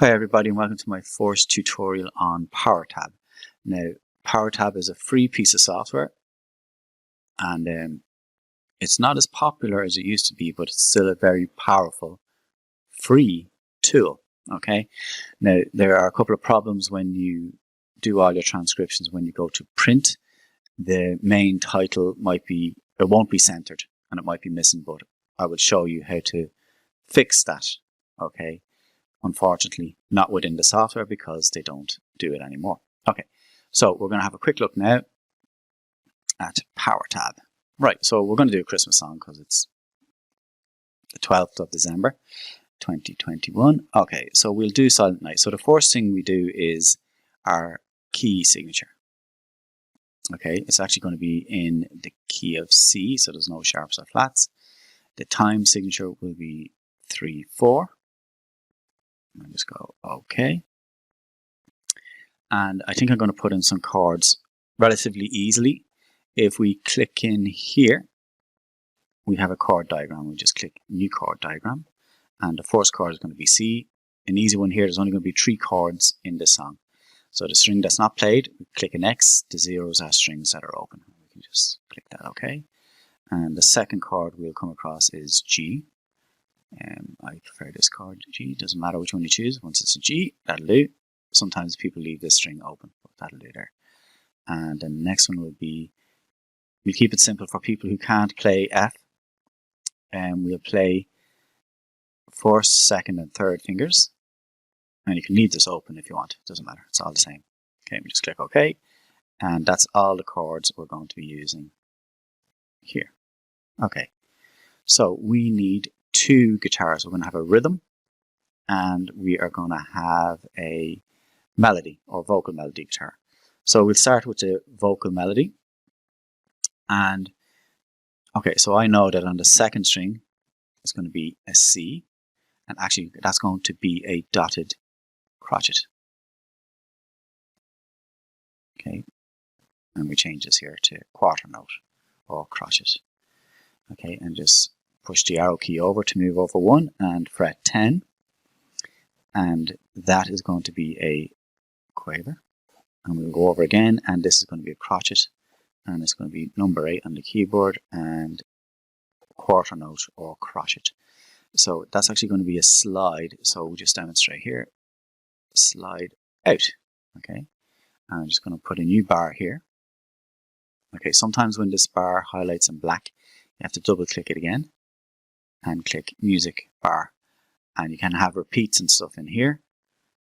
Hi everybody and welcome to my first tutorial on Powertab. Now Powertab is a free piece of software and it's not as popular as it used to be, but it's still a very powerful free tool. Okay, now there are a couple of problems when you do all your transcriptions. When you go to print, the main title won't be centered and it might be missing, but I will show you how to fix that. Okay. Unfortunately, not within the software because they don't do it anymore. Okay, so we're going to have a quick look now at Powertab. Right, so we're going to do a Christmas song because it's the 12th of December, 2021. Okay, so we'll do Silent Night. So the first thing we do is our key signature. Okay, it's actually going to be in the key of C, so there's no sharps or flats. The time signature will be 3/4. I'll just go OK. And I think I'm going to put in some chords relatively easily. If we click in here, we have a chord diagram. We just click New Chord Diagram. And the first chord is going to be C. An easy one here. There's only going to be 3 chords in this song. So the string that's not played, we click an X. The zeros are strings that are open. We can just click that OK. And the second chord we'll come across is G. I prefer this chord G. Doesn't matter which one you choose. Once it's a G, that'll do. Sometimes people leave this string open, but that'll do there. And the next one will be, we'll keep it simple for people who can't play F. And we'll play first, second, and third fingers. And you can leave this open if you want. It doesn't matter. It's all the same. Okay, we just click OK. And that's all the chords we're going to be using here. Okay, so we need 2 guitars. We're going to have a rhythm and we are going to have a melody or vocal melody guitar. So we'll start with the vocal melody. And okay, so I know that on the second string it's going to be a C, and actually that's going to be a dotted crotchet. Okay, and we change this here to quarter note or crotchet. Okay, and just push the arrow key over to move over 1 and fret 10. And that is going to be a quaver. And we'll go over again, and this is going to be a crotchet. And it's going to be number 8 on the keyboard and quarter note or crotchet. So that's actually going to be a slide. So we'll just demonstrate here. Slide out. Okay. And I'm just going to put a new bar here. Okay, sometimes when this bar highlights in black, you have to double click it again and click music bar, and you can have repeats and stuff in here.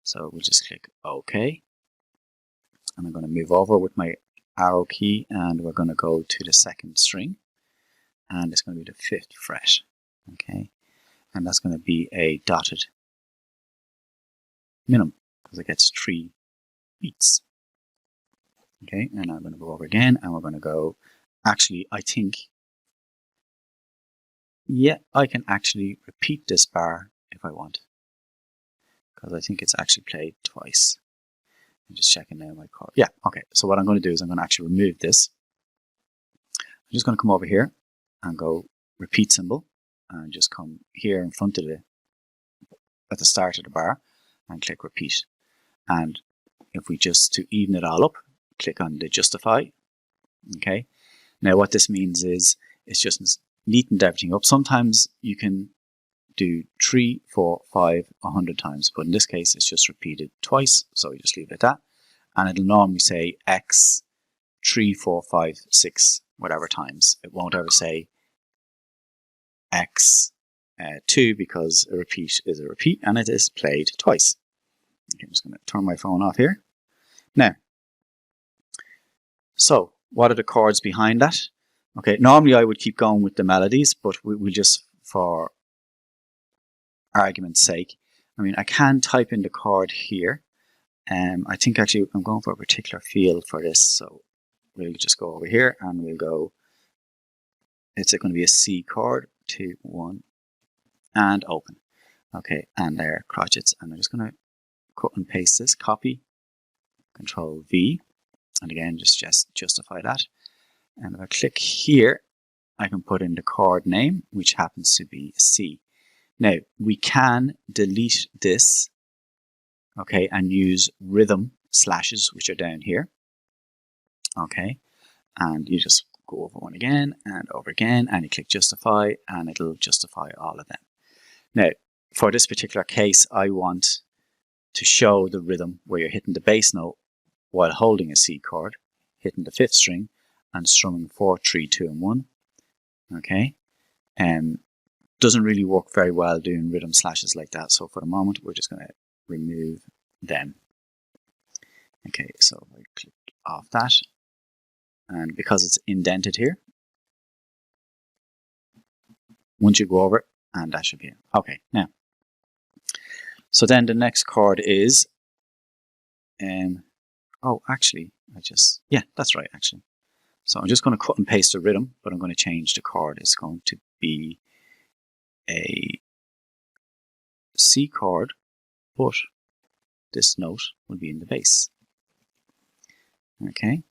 So we'll just click OK, and I'm going to move over with my arrow key and we're going to go to the second string, and it's going to be the 5th fret. Okay, and that's going to be a dotted minimum because it gets 3 beats. Okay, and I'm going to go over again and we're going to go, actually I think, yeah, I can actually repeat this bar if I want, because I think it's actually played twice. I'm just checking now my chord. Yeah, okay. So what I'm going to do is I'm going to actually remove this. I'm just going to come over here and go repeat symbol, and just come here in front of at the start of the bar and click repeat. And if we just, to even it all up, click on the justify. Okay. Now what this means is it's just neatened everything up. Sometimes you can do 3, 4, 5, 100 times, but in this case it's just repeated twice, so we just leave it at that. And it'll normally say X 3, 4, 5, 6, whatever times. It won't ever say X 2 because a repeat is a repeat and it is played twice. Okay, I'm just going to turn my phone off here. Now, so what are the chords behind that? Okay, normally I would keep going with the melodies, but we'll just, for argument's sake, I mean, I can type in the chord here. I think actually I'm going for a particular field for this, so we'll just go over here and we'll go, it's going to be a C chord, 2, 1, and open. Okay, and there, crotchets, and I'm just going to cut and paste this, copy, Control V, and again, just justify that. And if I click here, I can put in the chord name, which happens to be C. Now, we can delete this okay, and use rhythm slashes, which are down here, okay, and you just go over one again and over again, and you click justify, and it'll justify all of them. Now, for this particular case, I want to show the rhythm where you're hitting the bass note while holding a C chord, hitting the 5th string, and strumming 4, 3, 2, and 1. Okay, doesn't really work very well doing rhythm slashes like that. So for the moment, we're just going to remove them. Okay, so I click off that, and because it's indented here, once you go over it, and that should be it. Okay, now, so then the next chord is, oh, actually, yeah, that's right, actually. So I'm just going to cut and paste the rhythm, but I'm going to change the chord. It's going to be a C chord, but this note will be in the bass. Okay.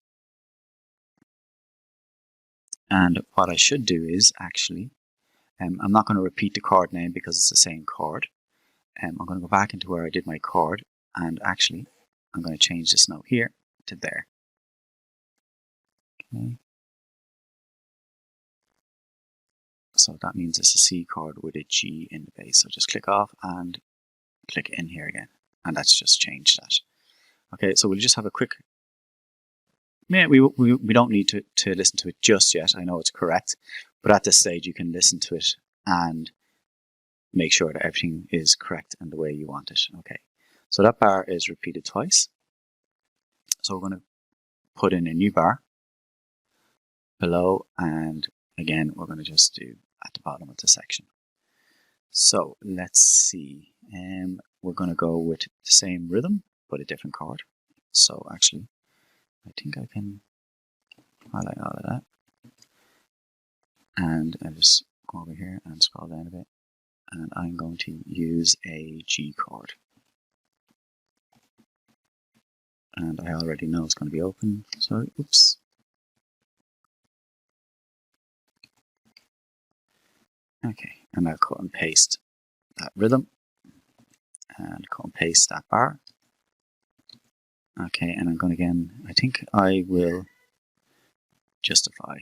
And what I should do is actually, I'm not going to repeat the chord name because it's the same chord. I'm going to go back into where I did my chord, and actually, I'm going to change this note here to there. Okay. So that means it's a C chord with a G in the bass. So just click off and click in here again. And that's just changed that. Okay, so we'll just have a quick, yeah, we don't need to listen to it just yet. I know it's correct, but at this stage you can listen to it and make sure that everything is correct and the way you want it. Okay, so that bar is repeated twice. So we're going to put in a new bar below, and again, we're going to just do at the bottom of the section. So let's see. We're going to go with the same rhythm, but a different chord. So actually, I think I can highlight all of that. And I'll just go over here and scroll down a bit. And I'm going to use a G chord. And I already know it's going to be open. So, oops. Okay, and I'll cut and paste that rhythm. And cut and paste that bar. Okay, and I'm going to again, I think I will justify.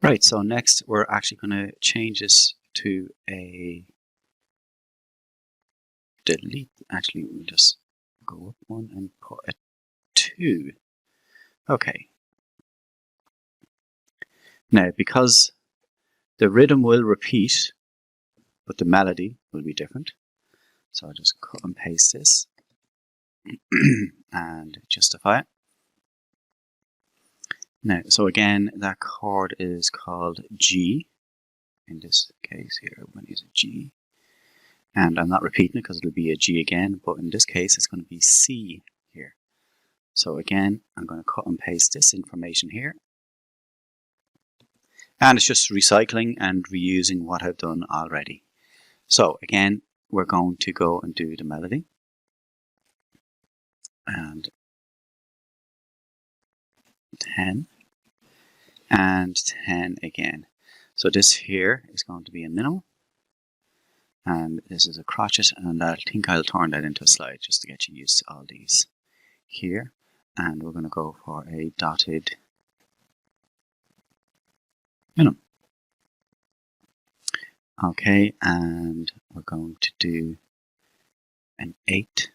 Right, so next we're actually going to change this to a delete. Actually, we'll just go up one and put a 2. Okay. Now, because the rhythm will repeat, but the melody will be different. So I'll just cut and paste this and justify it. Now, so again, that chord is called G. In this case here, I'm going to use a G. And I'm not repeating it because it'll be a G again, but in this case, it's going to be C here. So again, I'm going to cut and paste this information here. And it's just recycling and reusing what I've done already. So again, we're going to go and do the melody. And 10. And 10 again. So this here is going to be a minimum. And this is a crotchet, and I think I'll turn that into a slide just to get you used to all these here. And we're going to go for a dotted minimum. Okay, and we're going to do an 8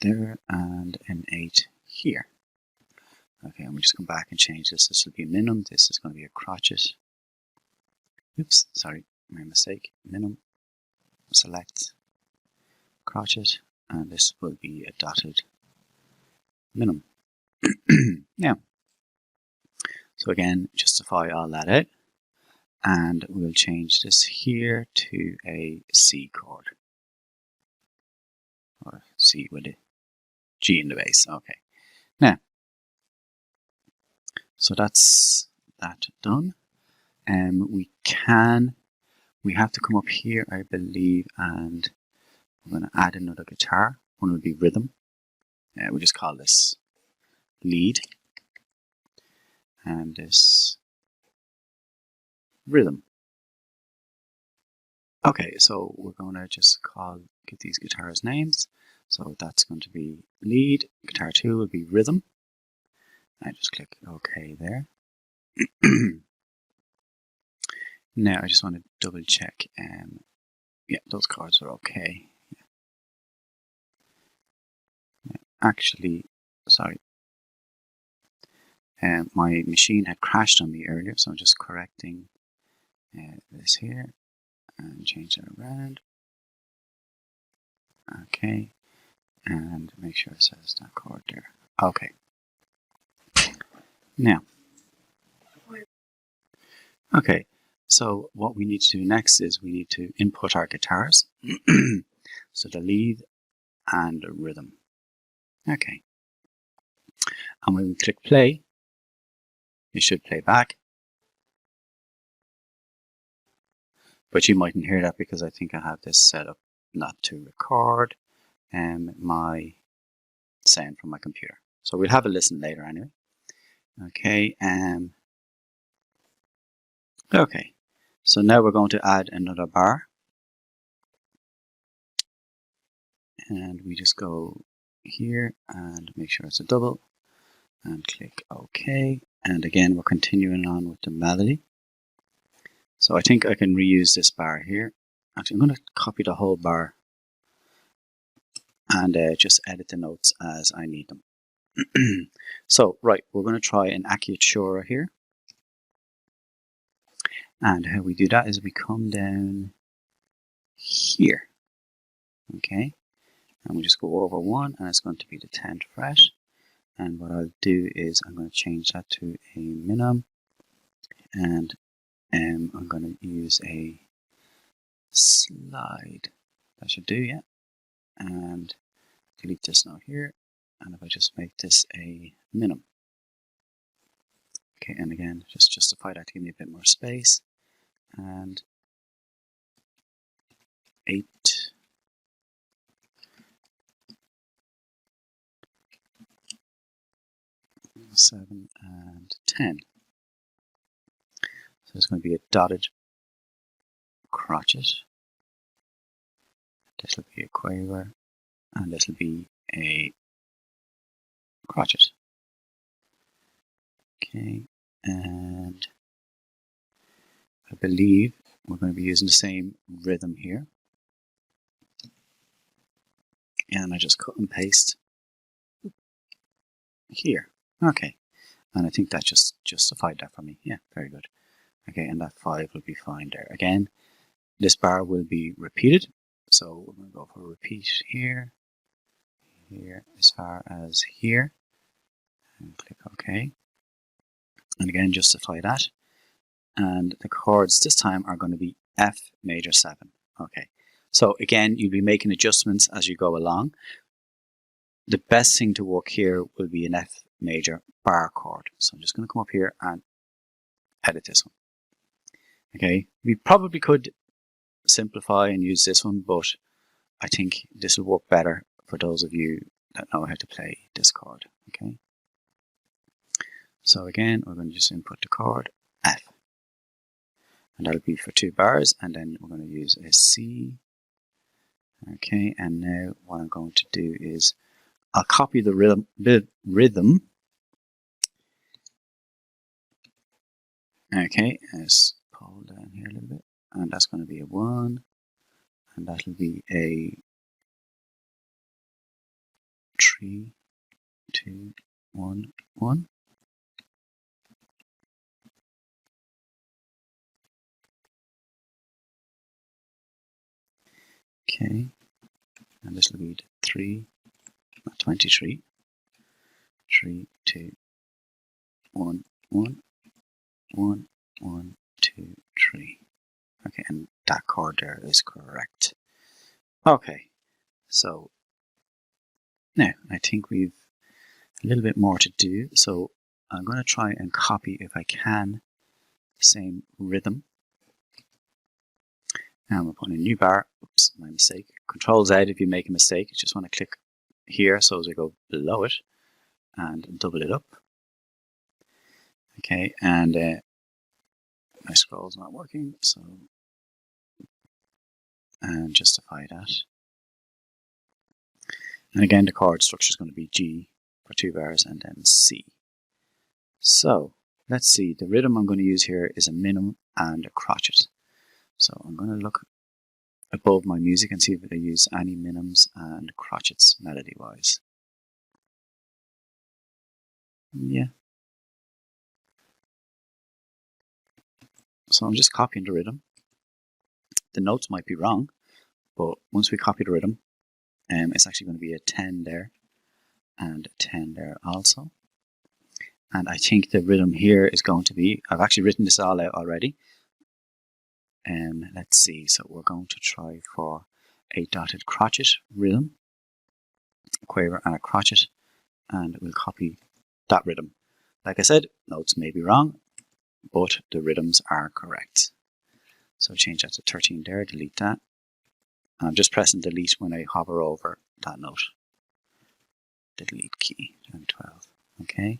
there and an 8 here. Okay, and we'll just come back and change this. This will be a minimum. This is going to be a crotchet. Oops, sorry, my mistake. Minimum, select, crotchet, and this will be a dotted minimum. Now, so again, justify all that out, and we'll change this here to a C chord, or C with a G in the bass. Okay, now, so that's that done. We have to come up here, I believe, and we're going to add another guitar. One will be rhythm, we'll just call this lead and this rhythm. Okay, so we're going to just give these guitars names. So that's going to be lead, guitar 2 will be rhythm. I just click OK there. Now I just want to double check. Yeah, those chords are okay. Actually, sorry. My machine had crashed on me earlier, so I'm just correcting this here and change that around. Okay, and make sure it says that chord there. Okay. Now, okay, so what we need to do next is we need to input our guitars. So the lead and the rhythm. Okay. And when we click play, it should play back. But you mightn't hear that because I think I have this set up not to record my sound from my computer. So we'll have a listen later anyway. Okay, okay. So now we're going to add another bar. And we just go here and make sure it's a double and click OK. And again, we're continuing on with the melody. So I think I can reuse this bar here. Actually, I'm going to copy the whole bar and just edit the notes as I need them. So, right, we're going to try an acciatura here. And how we do that is we come down here. Okay. And we just go over 1 and it's going to be the 10th fret. And what I'll do is I'm going to change that to a minimum. And I'm going to use a slide. That should do, yeah. And delete this note here. And if I just make this a minimum. Okay, and again, just justify that to give me a bit more space. And 8. 7 and 10. So it's going to be a dotted crotchet. This will be a quaver, and this will be a crotchet. Okay, and I believe we're going to be using the same rhythm here. And I just cut and paste here. Okay, and I think that just justified that for me. Yeah, very good. Okay, and that 5 will be fine there. Again, this bar will be repeated. So we're going to go for repeat here, here as far as here, and click OK. And again, justify that. And the chords this time are going to be F major 7. Okay, so again, you'll be making adjustments as you go along. The best thing to work here will be an F major bar chord. So I'm just going to come up here and edit this one. Okay, we probably could simplify and use this one, but I think this will work better for those of you that know how to play this chord. Okay, so again, we're going to just input the chord F, and that'll be for 2 bars, and then we're going to use a C. Okay, and now what I'm going to do is I'll copy the rhythm. Okay, let's pull down here a little bit, and that's going to be a 1, and that'll be a 3, 2, 1, 1. Okay, and this will be the 3, 23, 3, 2, 1, 1, 1, 1, 2, 3. Okay, and that chord there is correct. Okay, so now I think we've a little bit more to do. So I'm going to try and copy, if I can, the same rhythm. And we'll put in a new bar. Oops, my mistake. Control Z if you make a mistake. You just want to click here, so as we go below it and double it up. Okay, and my scroll's not working, so and justify that. And again, the chord structure is going to be G for 2 bars and then C. So let's see, the rhythm I'm going to use here is a minim and a crotchet. So I'm going to look above my music and see if I use any minims and crotchets melody wise. Yeah. So I'm just copying the rhythm. The notes might be wrong, but once we copy the rhythm, it's actually going to be a 10 there and a 10 there also. And I think the rhythm here is going to be, I've actually written this all out already. Let's see, so we're going to try for a dotted crotchet rhythm, a quaver and a crotchet, and we'll copy that rhythm. Like I said, notes may be wrong, but the rhythms are correct. So change that to 13 there, delete that. I'm just pressing delete when I hover over that note. Delete key, and 12. Okay,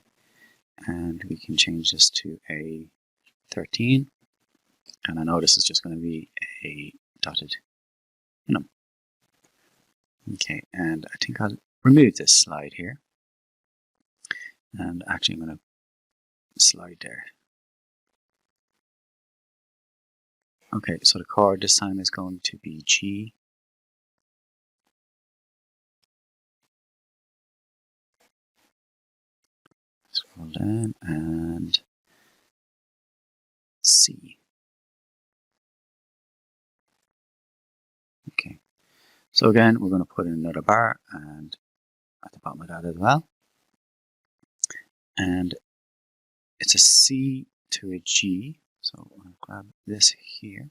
and we can change this to a 13. And I know this is just going to be a dotted minim. Okay, and I think I'll remove this slide here. And actually I'm going to slide there. Okay, so the chord this time is going to be G. Scroll down and C. Okay, so again we're going to put in another bar and at the bottom of that as well. And it's a C to a G, so I'm going to grab this here.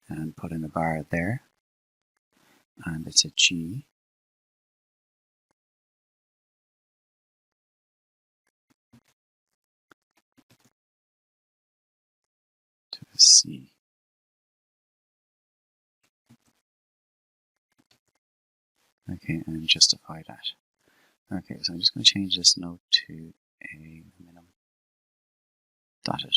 And put in a bar there. And it's a G. To a C. Okay, and justify that. Okay, so I'm just going to change this note to a minim dotted.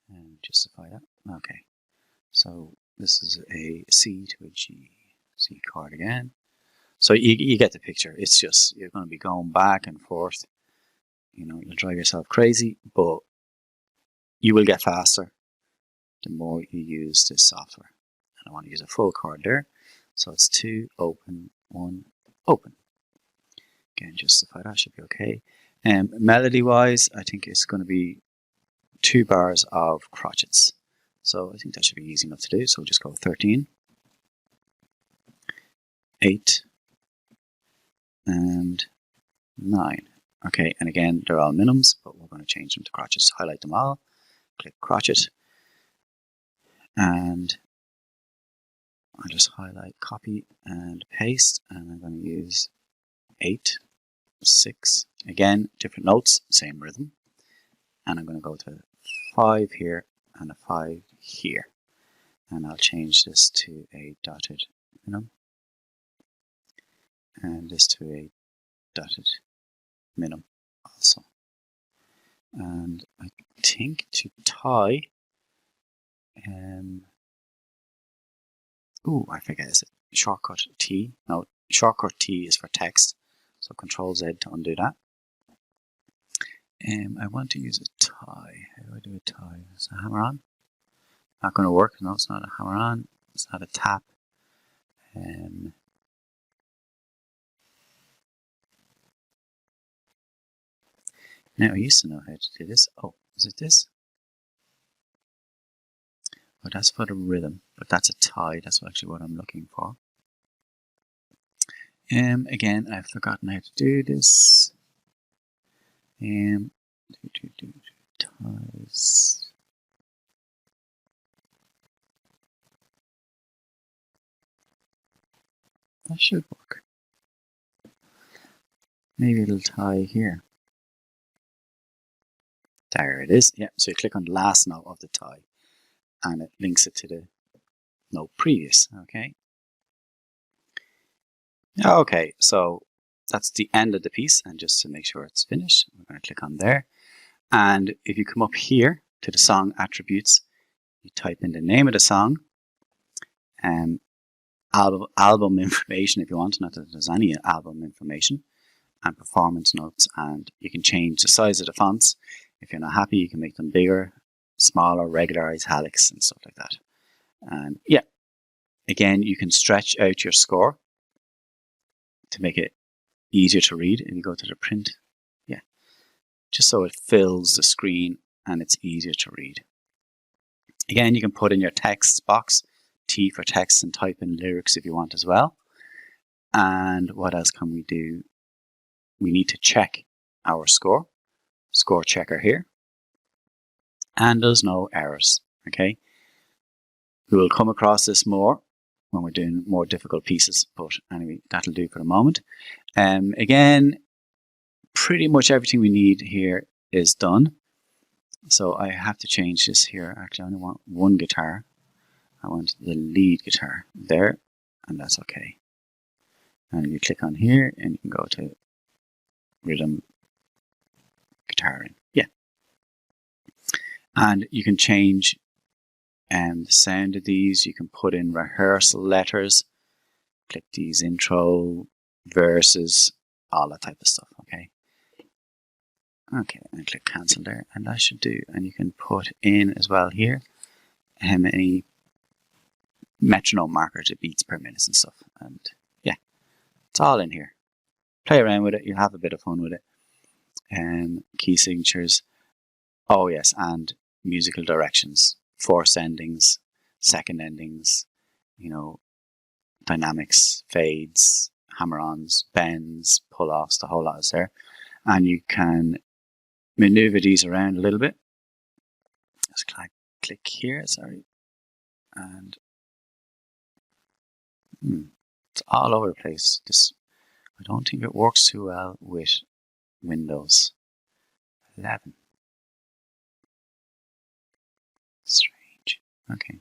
And justify that. Okay, so this is a C to a G. C chord again. So you get the picture. It's just, you're going to be going back and forth. You know, you'll drive yourself crazy, but you will get faster the more you use this software. And I want to use a full chord there. So it's 2, open, 1, open. Again, justify that, should be okay. Melody wise, I think it's going to be 2 bars of crotchets. So I think that should be easy enough to do. So we'll just go 13, 8, and 9. Okay, and again, they're all minims, but we're going to change them to crotchets. Highlight them all, click crotchet, and I'll just highlight, copy, and paste, and I'm going to use 8, 6, again, different notes, same rhythm, and I'm going to go to 5 here and a 5 here, and I'll change this to a dotted minim, and this to a dotted minim also. And I think to tie, I forget, is it shortcut T? No, shortcut T is for text, so Control Z to undo that. I want to use a tie. How do I do a tie? Is a hammer on? Not going to work. No, it's not a hammer on. It's not a tap. Now I used to know how to do this. Oh, is it this? Oh, that's for the rhythm, but that's a tie. That's actually what I'm looking for. Again, I've forgotten how to do this. Ties. That should work. maybe a little tie here. There it is. Yeah, so you click on the last note of the tie and it links it to the note previous. Okay. Okay, so that's the end of the piece, and just to make sure it's finished, we're going to click on there. And if you come up here to the song attributes, you type in the name of the song, album information if you want, not that there's any album information, and performance notes, and you can change the size of the fonts. If you're not happy, you can make them bigger, smaller, regular italics and stuff like that. And yeah, again, you can stretch out your score to make it easier to read. If you go to the print, yeah, just so it fills the screen and it's easier to read. Again, you can put in your text box, T for text, and type in lyrics if you want as well. And what else can we do? We need to check our score checker here, and there's no errors. Okay, we will come across this more when we're doing more difficult pieces, but anyway, that'll do for the moment. Again, pretty much everything we need here is done. So I have to change this here. Actually, I only want one guitar. I want the lead guitar there, and that's okay. And you click on here and you can go to rhythm guitar in. Yeah. And you can change the sound of these. You can put in rehearsal letters, click these intro, verses, all that type of stuff. Okay. Okay, and click cancel there, and that should do. And you can put in as well here any metronome markers, the beats per minute and stuff. And yeah, it's all in here. Play around with it. You'll have a bit of fun with it. Key signatures. Oh yes, and musical directions. First endings, second endings, you know, dynamics, fades, hammer-ons, bends, pull-offs, the whole lot is there. And you can maneuver these around a little bit. Just click here, sorry. And it's all over the place. I don't think it works too well with Windows 11. Strange. Okay.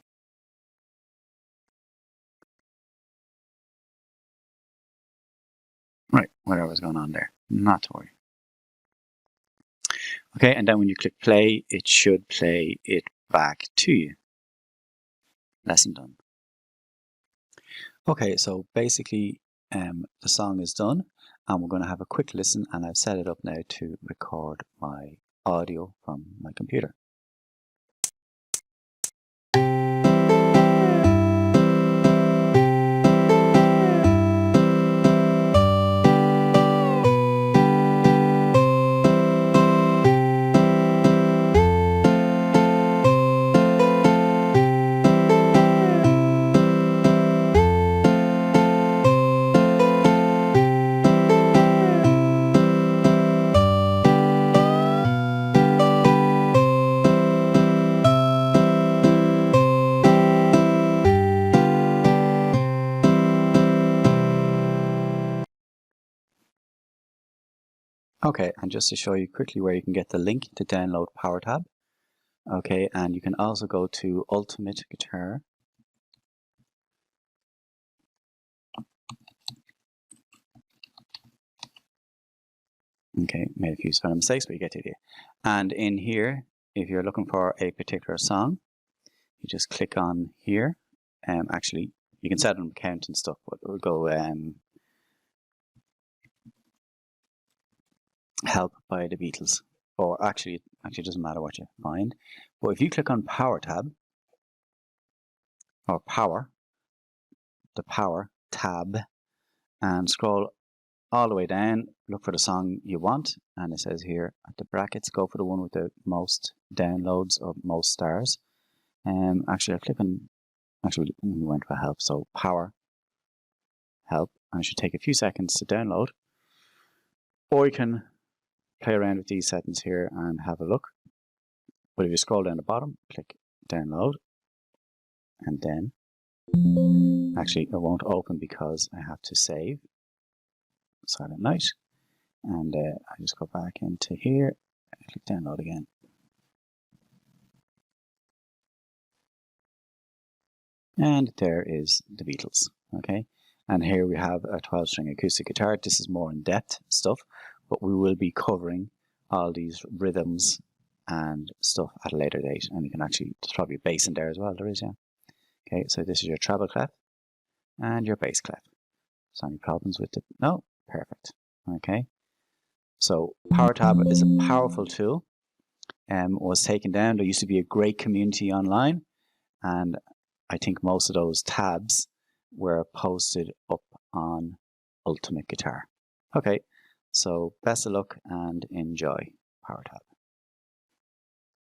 Right, whatever's going on there. Not to worry. Okay, and then when you click play, it should play it back to you. Lesson done. Okay, so basically the song is done, and we're going to have a quick listen, and I've set it up now to record my audio from my computer. Okay, and just to show you quickly where you can get the link to download Powertab. Okay, and you can also go to Ultimate Guitar. Okay, made a few spelling mistakes, but you get the idea. And in here, if you're looking for a particular song, you just click on here. Actually, you can set an count and stuff, but we'll go Help by the Beatles. Or actually it doesn't matter what you find. But if you click on Powertab, or Power, the Power tab, and scroll all the way down, look for the song you want, and it says here at the brackets, go for the one with the most downloads or most stars. Actually, we went for help, so Power, help, and it should take a few seconds to download. Or you can play around with these settings here and have a look. But if you scroll down the bottom, click download, and then actually it won't open because I have to save Silent Night. And I just go back into here and click download again. And there is the Beatles. Okay, and here we have a 12-string acoustic guitar. This is more in-depth stuff, but we will be covering all these rhythms and stuff at a later date. And you can actually, there's probably a bass in there as well. There is, yeah. Okay, so this is your treble clef and your bass clef. So any problems with it? No, perfect. Okay, so Powertab is a powerful tool. Was taken down. There used to be a great community online, and I think most of those tabs were posted up on Ultimate Guitar. Okay, so best of luck and enjoy Powertab.